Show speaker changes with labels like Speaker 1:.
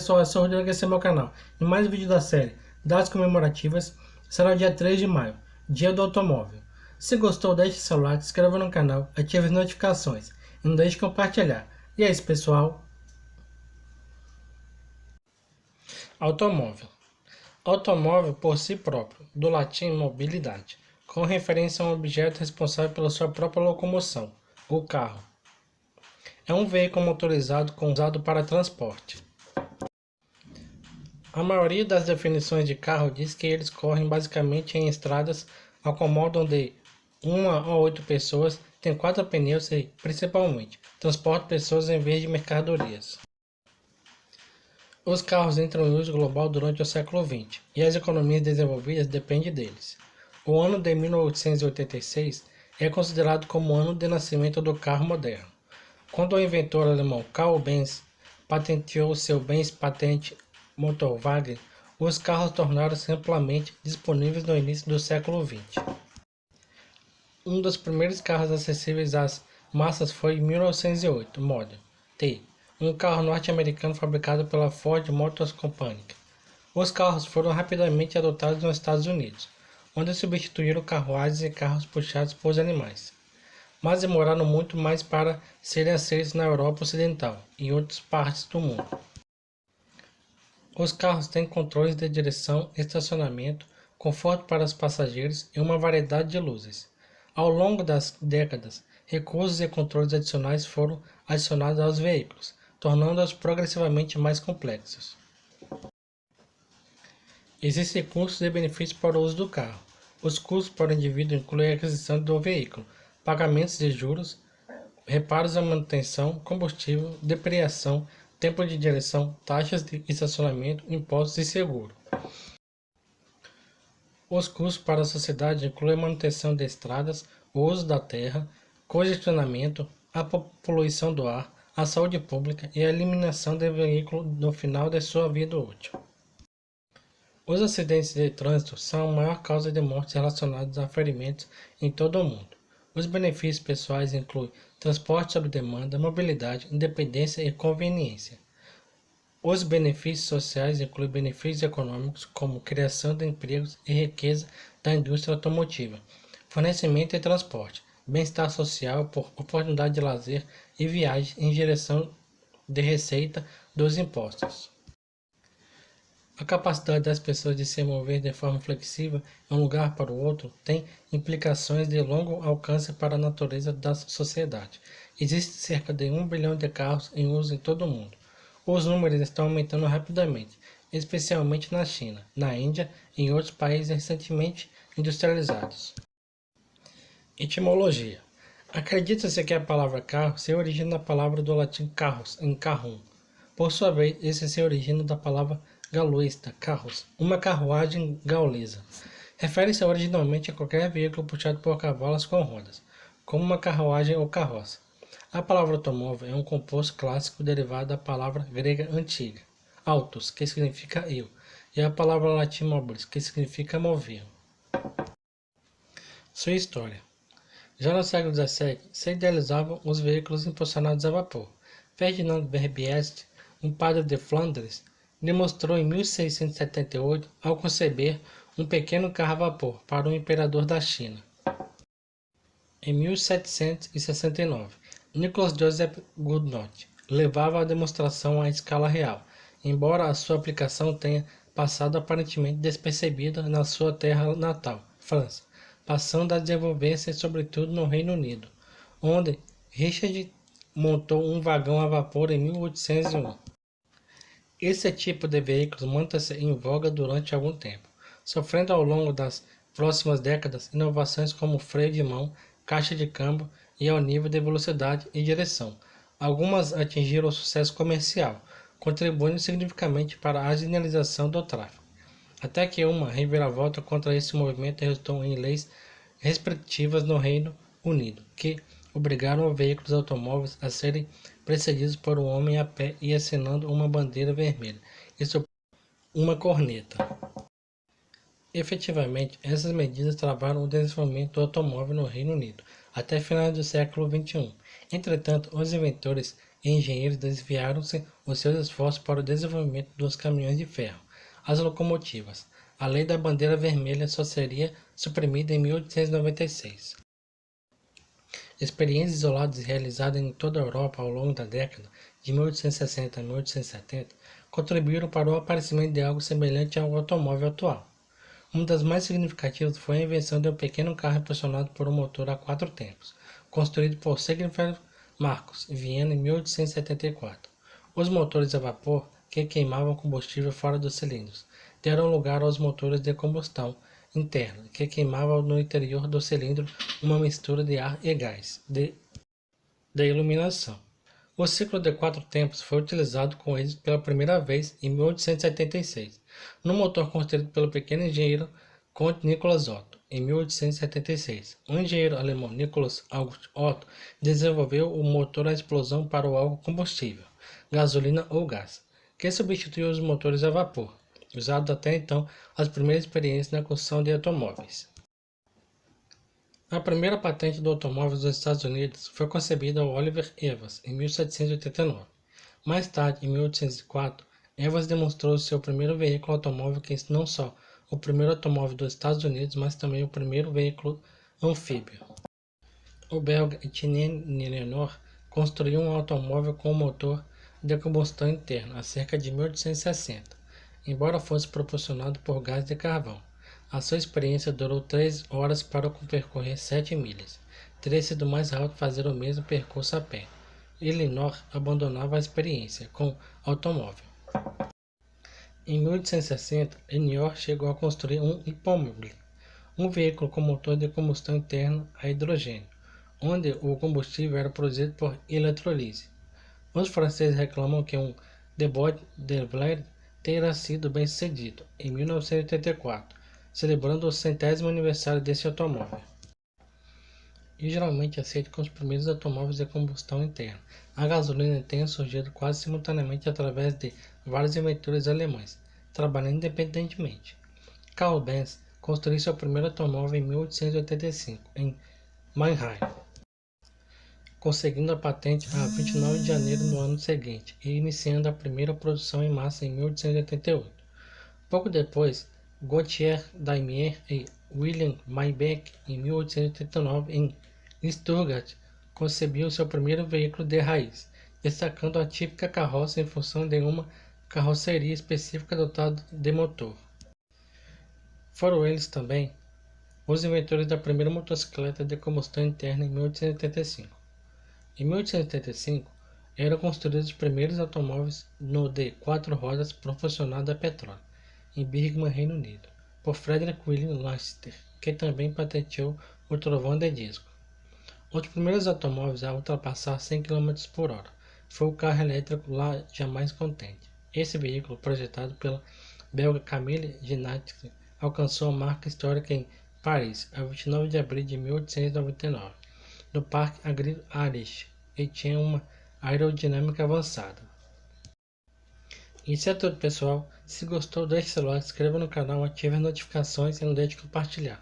Speaker 1: pessoal, eu sou o Rodrigo, esse é meu canal. E mais um vídeo da série Datas Comemorativas será o dia 3 de maio, Dia do Automóvel. Se gostou, deixe seu like, se inscreva no canal, ative as notificações e não deixe de compartilhar. E é isso, pessoal. Automóvel. Automóvel por si próprio, do latim mobilidade, com referência a um objeto responsável pela sua própria locomoção, o carro. É um veículo motorizado usado para transporte. A maioria das definições de carro diz que eles correm basicamente em estradas, acomodam de 1 a 8 pessoas, têm 4 pneus e, principalmente, transportam pessoas em vez de mercadorias. Os carros entram em uso global durante o século XX, e as economias desenvolvidas dependem deles. O ano de 1886 é considerado como o ano de nascimento do carro moderno, quando o inventor alemão Karl Benz patenteou seu Benz-Patent Motorwagen. Os carros tornaram-se amplamente disponíveis no início do século XX. Um dos primeiros carros acessíveis às massas foi em 1908, Model T, um carro norte-americano fabricado pela Ford Motor Company. Os carros foram rapidamente adotados nos Estados Unidos, onde substituíram carruagens e carros puxados por animais, mas demoraram muito mais para serem aceitos na Europa Ocidental e em outras partes do mundo. Os carros têm controles de direção, estacionamento, conforto para os passageiros e uma variedade de luzes. Ao longo das décadas, recursos e controles adicionais foram adicionados aos veículos, tornando-os progressivamente mais complexos. Existem custos e benefícios para o uso do carro. Os custos para o indivíduo incluem a aquisição do veículo, pagamentos de juros, reparos à manutenção, combustível, depreciação, tempo de direção, taxas de estacionamento, impostos e seguro. Os custos para a sociedade incluem a manutenção de estradas, o uso da terra, congestionamento, a poluição do ar, a saúde pública e a eliminação do veículo no final de sua vida útil. Os acidentes de trânsito são a maior causa de mortes relacionadas a ferimentos em todo o mundo. Os benefícios pessoais incluem transporte sob demanda, mobilidade, independência e conveniência. Os benefícios sociais incluem benefícios econômicos, como criação de empregos e riqueza da indústria automotiva, fornecimento e transporte, bem-estar social por oportunidade de lazer e viagens em direção de receita dos impostos. A capacidade das pessoas de se mover de forma flexível de um lugar para o outro tem implicações de longo alcance para a natureza da sociedade. Existe cerca de 1 bilhão de carros em uso em todo o mundo. Os números estão aumentando rapidamente, especialmente na China, na Índia e em outros países recentemente industrializados. Etimologia. Acredita-se que a palavra carro se origina da palavra do latim carros, em carrum. Por sua vez, esse se origina da palavra gauloista, carros, uma carruagem gaulesa. Refere-se originalmente a qualquer veículo puxado por cavalos com rodas, como uma carruagem ou carroça. A palavra automóvel é um composto clássico derivado da palavra grega antiga, autos, que significa eu, e a palavra latim mobilis, que significa mover. Sua história. Já no século XVII, se idealizavam os veículos impulsionados a vapor. Ferdinand Verbiest, um padre de Flandres, demonstrou em 1678 ao conceber um pequeno carro a vapor para o imperador da China. Em 1769, Nicholas Joseph Goodnough levava a demonstração à escala real, embora a sua aplicação tenha passado aparentemente despercebida na sua terra natal, França, passando a desenvolver-se sobretudo no Reino Unido, onde Richard montou um vagão a vapor em 1801. Esse tipo de veículos mantém-se em voga durante algum tempo, sofrendo ao longo das próximas décadas inovações como freio de mão, caixa de câmbio e ao nível de velocidade e direção. Algumas atingiram o sucesso comercial, contribuindo significativamente para a agilização do tráfego, até que uma reviravolta contra esse movimento resultou em leis restritivas no Reino Unido, que obrigaram os veículos automóveis a serem precedidos por um homem a pé e acenando uma bandeira vermelha e uma corneta. Efetivamente, essas medidas travaram o desenvolvimento do automóvel no Reino Unido até finais do século XXI. Entretanto, os inventores e engenheiros desviaram-se os seus esforços para o desenvolvimento dos caminhões de ferro, as locomotivas. A lei da bandeira vermelha só seria suprimida em 1896. Experiências isoladas realizadas em toda a Europa ao longo da década de 1860 a 1870 contribuíram para o aparecimento de algo semelhante ao automóvel atual. Uma das mais significativas foi a invenção de um pequeno carro impulsionado por um motor a 4 tempos, construído por Siegfried Marcus, em Viena, em 1874. Os motores a vapor, que queimavam combustível fora dos cilindros, deram lugar aos motores de combustão interna, que queimavam no interior do cilindro uma mistura de ar e gás, de iluminação. O ciclo de 4 tempos foi utilizado com êxito pela primeira vez em 1876, no motor construído pelo pequeno engenheiro Conde Nicolas Otto. Em 1876, o engenheiro alemão Nicolas August Otto desenvolveu o motor a explosão para o álcool combustível, gasolina ou gás, que substituiu os motores a vapor, usados até então as primeiras experiências na construção de automóveis. A primeira patente do automóvel dos Estados Unidos foi concebida por Oliver Evans em 1789. Mais tarde, em 1804, Evans demonstrou seu primeiro veículo automóvel, que não só o primeiro automóvel dos Estados Unidos, mas também o primeiro veículo anfíbio. O belga Etienne Lenoir construiu um automóvel com motor de combustão interna cerca de 1860, embora fosse propulsionado por gás de carvão. A sua experiência durou 3 horas para percorrer 7 milhas. Teria sido mais rápido fazer o mesmo percurso a pé. E Lenoir abandonava a experiência com automóvel. Em 1860, Lenoir chegou a construir um Hippomobile, um veículo com motor de combustão interna a hidrogênio, onde o combustível era produzido por eletrólise. Os franceses reclamam que um debut de Blair terá sido bem sucedido em 1984, celebrando o 100º aniversário desse automóvel. E geralmente aceito com os primeiros automóveis de combustão interna. A gasolina tenha surgido quase simultaneamente através de vários inventores alemães, trabalhando independentemente. Carl Benz construiu seu primeiro automóvel em 1885, em Mannheim, conseguindo a patente a 29 de janeiro do ano seguinte e iniciando a primeira produção em massa em 1888. Pouco depois, Gottlieb Daimler e Wilhelm Maybach, em 1889, em Stuttgart, concebiam seu primeiro veículo de raiz, destacando a típica carroça em função de uma carroceria específica dotada de motor. Foram eles também os inventores da primeira motocicleta de combustão interna em 1885. Em 1885, eram construídos os primeiros automóveis de 4 rodas propulsionados a petróleo, em Birmingham, Reino Unido, por Frederick William Lancaster, que também patenteou o trovão de disco. Os primeiros automóveis a ultrapassar 100 km por hora foi o carro elétrico La Jamais Contente. Esse veículo, projetado pela belga Camille Genat, alcançou a marca histórica em Paris, a 29 de abril de 1899, no Parque Agri Arish, e tinha uma aerodinâmica avançada. Isso é tudo, pessoal. Se gostou, deixe seu like, se inscreva no canal, ative as notificações e não deixe de compartilhar.